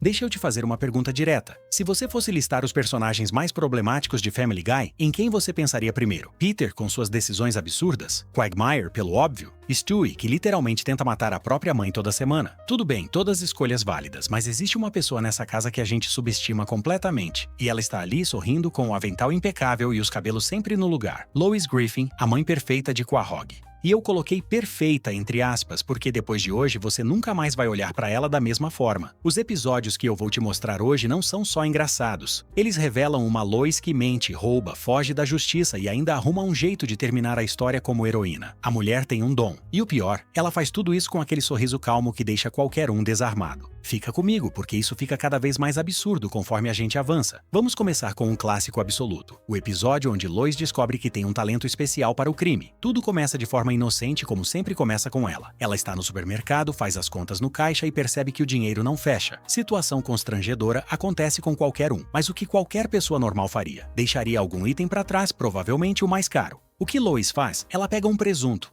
Deixa eu te fazer uma pergunta direta. Se você fosse listar os personagens mais problemáticos de Family Guy, em quem você pensaria primeiro? Peter, com suas decisões absurdas? Quagmire, pelo óbvio? Stewie, que literalmente tenta matar a própria mãe toda semana? Tudo bem, todas escolhas válidas, mas existe uma pessoa nessa casa que a gente subestima completamente. E ela está ali sorrindo com o avental impecável e os cabelos sempre no lugar. Lois Griffin, a mãe perfeita de Quahog. E eu coloquei perfeita entre aspas, porque depois de hoje você nunca mais vai olhar pra ela da mesma forma. Os episódios que eu vou te mostrar hoje não são só engraçados. Eles revelam uma Lois que mente, rouba, foge da justiça e ainda arruma um jeito de terminar a história como heroína. A mulher tem um dom. E o pior, ela faz tudo isso com aquele sorriso calmo que deixa qualquer um desarmado. Fica comigo, porque isso fica cada vez mais absurdo conforme a gente avança. Vamos começar com um clássico absoluto. O episódio onde Lois descobre que tem um talento especial para o crime. Tudo começa de forma inocente, como sempre começa com ela. Ela está no supermercado, faz as contas no caixa e percebe que o dinheiro não fecha. Situação constrangedora acontece com qualquer um, mas o que qualquer pessoa normal faria? Deixaria algum item para trás, provavelmente o mais caro. O que Lois faz? Ela pega um presunto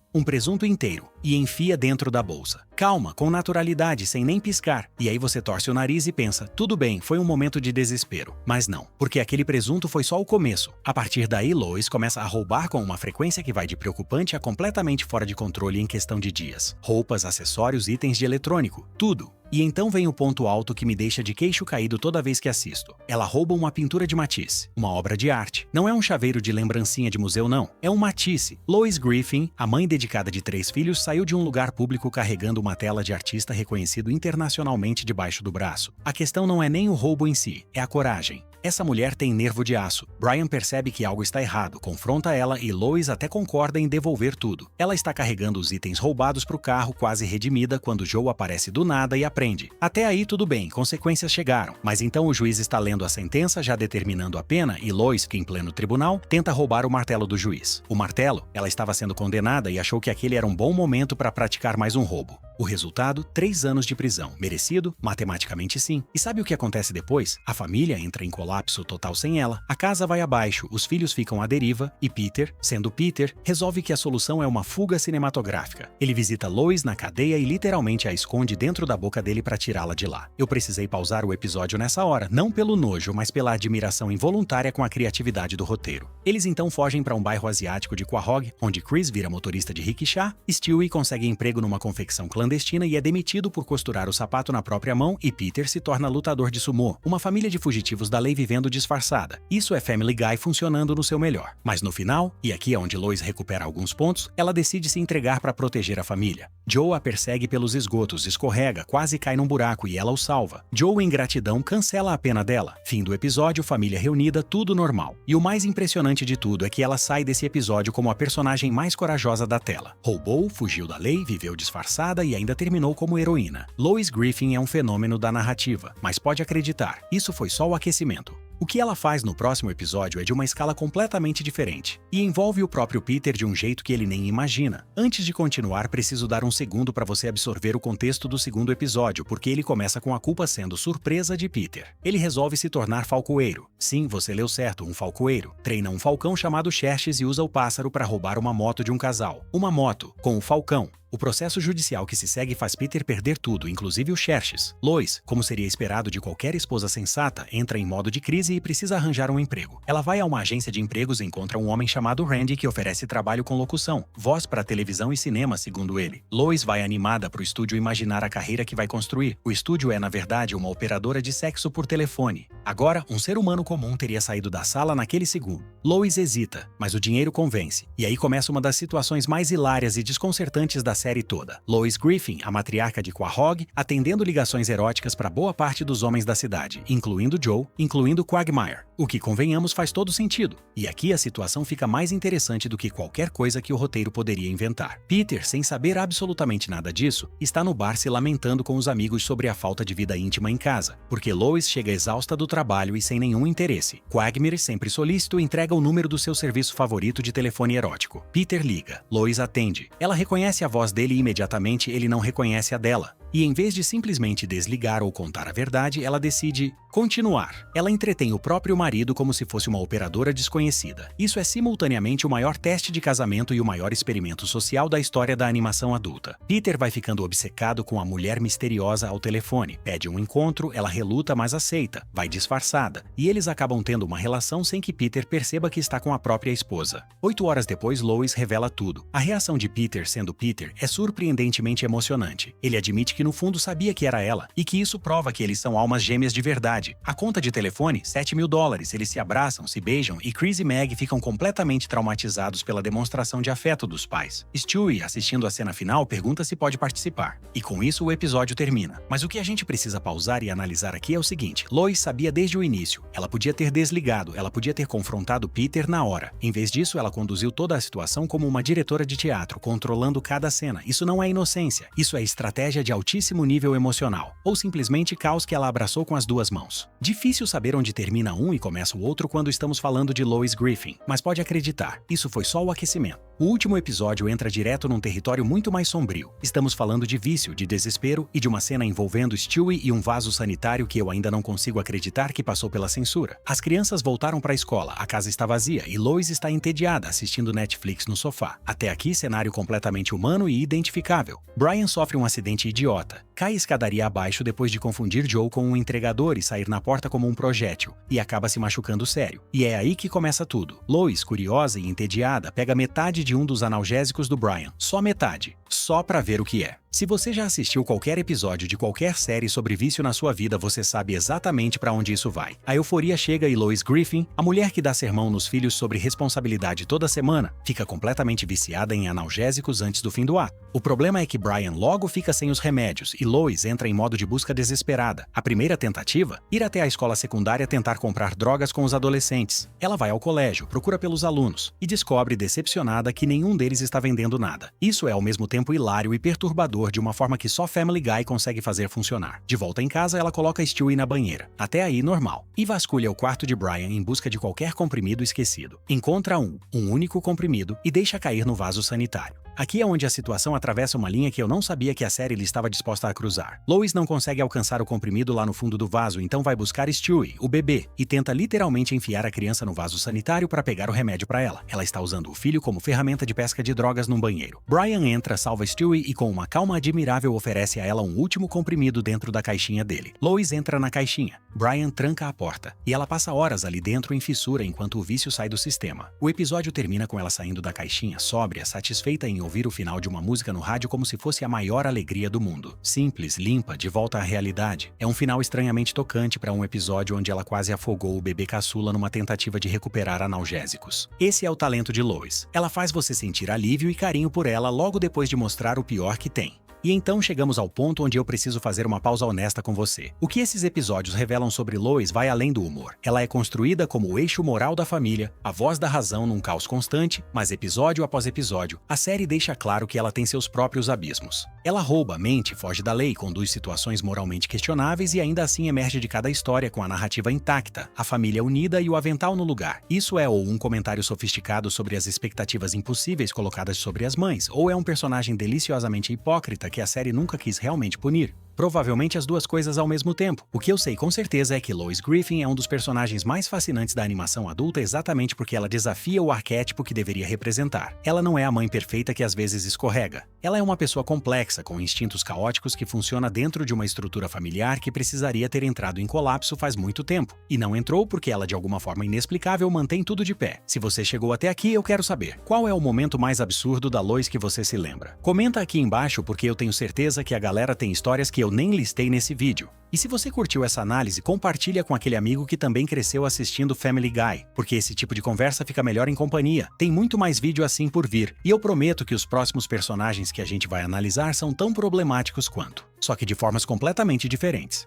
inteiro, e enfia dentro da bolsa. Calma, com naturalidade, sem nem piscar. E aí você torce o nariz e pensa, tudo bem, foi um momento de desespero. Mas não, porque aquele presunto foi só o começo. A partir daí, Lois começa a roubar com uma frequência que vai de preocupante a completamente fora de controle em questão de dias. Roupas, acessórios, itens de eletrônico, tudo. E então vem o ponto alto que me deixa de queixo caído toda vez que assisto. Ela rouba uma pintura de Matisse, uma obra de arte. Não é um chaveiro de lembrancinha de museu não, é um Matisse. Lois Griffin, a mãe dedicada de 3 filhos, saiu de um lugar público carregando uma tela de artista reconhecido internacionalmente debaixo do braço. A questão não é nem o roubo em si, é a coragem. Essa mulher tem nervo de aço. Brian percebe que algo está errado, confronta ela e Lois até concorda em devolver tudo. Ela está carregando os itens roubados para o carro, quase redimida, quando Joe aparece do nada e aprende. Até aí tudo bem, consequências chegaram. Mas então o juiz está lendo a sentença, já determinando a pena, e Lois, que em pleno tribunal, tenta roubar o martelo do juiz. O martelo? Ela estava sendo condenada e achou que aquele era um bom momento para praticar mais um roubo. O resultado? 3 anos de prisão. Merecido? Matematicamente sim. E sabe o que acontece depois? A família entra em colapso total sem ela, a casa vai abaixo, os filhos ficam à deriva e Peter, sendo Peter, resolve que a solução é uma fuga cinematográfica. Ele visita Lois na cadeia e literalmente a esconde dentro da boca dele para tirá-la de lá. Eu precisei pausar o episódio nessa hora, não pelo nojo, mas pela admiração involuntária com a criatividade do roteiro. Eles então fogem para um bairro asiático de Quahog, onde Chris vira motorista de rickshaw, Stewie consegue emprego numa confecção clandestina e é demitido por costurar o sapato na própria mão e Peter se torna lutador de sumô, uma família de fugitivos da lei vivendo disfarçada. Isso é Family Guy funcionando no seu melhor. Mas no final, e aqui é onde Lois recupera alguns pontos, ela decide se entregar para proteger a família. Joe a persegue pelos esgotos, escorrega, quase cai num buraco e ela o salva. Joe, em gratidão, cancela a pena dela. Fim do episódio, família reunida, tudo normal. E o mais impressionante de tudo é que ela sai desse episódio como a personagem mais corajosa da tela. Roubou, fugiu da lei, viveu disfarçada e ainda terminou como heroína. Lois Griffin é um fenômeno da narrativa, mas pode acreditar, isso foi só o aquecimento. O que ela faz no próximo episódio é de uma escala completamente diferente e envolve o próprio Peter de um jeito que ele nem imagina. Antes de continuar, preciso dar um segundo para você absorver o contexto do segundo episódio, porque ele começa com a culpa sendo surpresa de Peter. Ele resolve se tornar falcoeiro. Sim, você leu certo, um falcoeiro. Treina um falcão chamado Xerxes e usa o pássaro para roubar uma moto de um casal. Uma moto, com o falcão. O processo judicial que se segue faz Peter perder tudo, inclusive o Xerxes. Lois, como seria esperado de qualquer esposa sensata, entra em modo de crise e precisa arranjar um emprego. Ela vai a uma agência de empregos e encontra um homem chamado Randy que oferece trabalho com locução, voz para televisão e cinema, segundo ele. Lois vai animada para o estúdio imaginar a carreira que vai construir. O estúdio é, na verdade, uma operadora de sexo por telefone. Agora, um ser humano comum teria saído da sala naquele segundo. Lois hesita, mas o dinheiro convence. E aí começa uma das situações mais hilárias e desconcertantes da série toda. Lois Griffin, a matriarca de Quahog, atendendo ligações eróticas para boa parte dos homens da cidade, incluindo Joe, incluindo Quagmire. O que, convenhamos, faz todo sentido. E aqui a situação fica mais interessante do que qualquer coisa que o roteiro poderia inventar. Peter, sem saber absolutamente nada disso, está no bar se lamentando com os amigos sobre a falta de vida íntima em casa, porque Lois chega exausta do trabalho e sem nenhum interesse. Quagmire, sempre solícito, entrega o número do seu serviço favorito de telefone erótico. Peter liga. Lois atende. Ela reconhece a voz dele e imediatamente ele não reconhece a dela. E em vez de simplesmente desligar ou contar a verdade, ela decide Continuar. Ela entretém o próprio marido como se fosse uma operadora desconhecida. Isso é simultaneamente o maior teste de casamento e o maior experimento social da história da animação adulta. Peter vai ficando obcecado com a mulher misteriosa ao telefone, pede um encontro, ela reluta, mas aceita, vai disfarçada, e eles acabam tendo uma relação sem que Peter perceba que está com a própria esposa. 8 horas depois, Lois revela tudo. A reação de Peter, sendo Peter, é surpreendentemente emocionante. Ele admite que no fundo sabia que era ela, e que isso prova que eles são almas gêmeas de verdade. A conta de telefone, $7.000, eles se abraçam, se beijam e Chris e Meg ficam completamente traumatizados pela demonstração de afeto dos pais. Stewie, assistindo a cena final, pergunta se pode participar. E com isso o episódio termina. Mas o que a gente precisa pausar e analisar aqui é o seguinte: Lois sabia desde o início. Ela podia ter desligado, ela podia ter confrontado Peter na hora. Em vez disso, ela conduziu toda a situação como uma diretora de teatro, controlando cada cena. Isso não é inocência, isso é estratégia de altíssimo nível emocional. Ou simplesmente caos que ela abraçou com as duas mãos. Difícil saber onde termina um e começa o outro quando estamos falando de Lois Griffin, mas pode acreditar, isso foi só o aquecimento. O último episódio entra direto num território muito mais sombrio. Estamos falando de vício, de desespero e de uma cena envolvendo Stewie e um vaso sanitário que eu ainda não consigo acreditar que passou pela censura. As crianças voltaram para a escola, a casa está vazia e Lois está entediada assistindo Netflix no sofá. Até aqui, cenário completamente humano e identificável. Brian sofre um acidente idiota. Cai escadaria abaixo depois de confundir Joe com um entregador e sair na porta como um projétil, e acaba se machucando sério. E é aí que começa tudo. Lois, curiosa e entediada, pega metade de um dos analgésicos do Brian. Só metade. Só pra ver o que é. Se você já assistiu qualquer episódio de qualquer série sobre vício na sua vida, você sabe exatamente pra onde isso vai. A euforia chega e Lois Griffin, a mulher que dá sermão nos filhos sobre responsabilidade toda semana, fica completamente viciada em analgésicos antes do fim do ato. O problema é que Brian logo fica sem os remédios e Lois entra em modo de busca desesperada. A primeira tentativa? Ir até a escola secundária tentar comprar drogas com os adolescentes. Ela vai ao colégio, procura pelos alunos e descobre, decepcionada, que nenhum deles está vendendo nada. Isso é ao mesmo tempo hilário e perturbador de uma forma que só Family Guy consegue fazer funcionar. De volta em casa, ela coloca Stewie na banheira. Até aí, normal. E vasculha o quarto de Brian em busca de qualquer comprimido esquecido. Encontra um único comprimido e deixa cair no vaso sanitário. Aqui é onde a situação atravessa uma linha que eu não sabia que a série estava disposta a cruzar. Lois não consegue alcançar o comprimido lá no fundo do vaso, então vai buscar Stewie, o bebê, e tenta literalmente enfiar a criança no vaso sanitário para pegar o remédio para ela. Ela está usando o filho como ferramenta de pesca de drogas num banheiro. Brian entra, salva Stewie e com uma calma admirável oferece a ela um último comprimido dentro da caixinha dele. Lois entra na caixinha. Brian tranca a porta, e ela passa horas ali dentro em fissura enquanto o vício sai do sistema. O episódio termina com ela saindo da caixinha, sóbria, satisfeita em ouvir o final de uma música no rádio como se fosse a maior alegria do mundo. Simples, limpa, de volta à realidade. É um final estranhamente tocante para um episódio onde ela quase afogou o bebê caçula numa tentativa de recuperar analgésicos. Esse é o talento de Lois. Ela faz você sentir alívio e carinho por ela logo depois de mostrar o pior que tem. E então chegamos ao ponto onde eu preciso fazer uma pausa honesta com você. O que esses episódios revelam sobre Lois vai além do humor. Ela é construída como o eixo moral da família, a voz da razão num caos constante, mas episódio após episódio, a série deixa claro que ela tem seus próprios abismos. Ela rouba, mente, foge da lei, conduz situações moralmente questionáveis e ainda assim emerge de cada história com a narrativa intacta, a família unida e o avental no lugar. Isso é ou um comentário sofisticado sobre as expectativas impossíveis colocadas sobre as mães, ou é um personagem deliciosamente hipócrita que a série nunca quis realmente punir. Provavelmente as duas coisas ao mesmo tempo. O que eu sei com certeza é que Lois Griffin é um dos personagens mais fascinantes da animação adulta exatamente porque ela desafia o arquétipo que deveria representar. Ela não é a mãe perfeita que às vezes escorrega. Ela é uma pessoa complexa, com instintos caóticos que funciona dentro de uma estrutura familiar que precisaria ter entrado em colapso faz muito tempo. E não entrou porque ela, de alguma forma inexplicável, mantém tudo de pé. Se você chegou até aqui, eu quero saber, qual é o momento mais absurdo da Lois que você se lembra? Comenta aqui embaixo porque eu tenho certeza que a galera tem histórias que eu nem listei nesse vídeo. E se você curtiu essa análise, compartilha com aquele amigo que também cresceu assistindo Family Guy, porque esse tipo de conversa fica melhor em companhia. Tem muito mais vídeo assim por vir, e eu prometo que os próximos personagens que a gente vai analisar são tão problemáticos quanto, só que de formas completamente diferentes.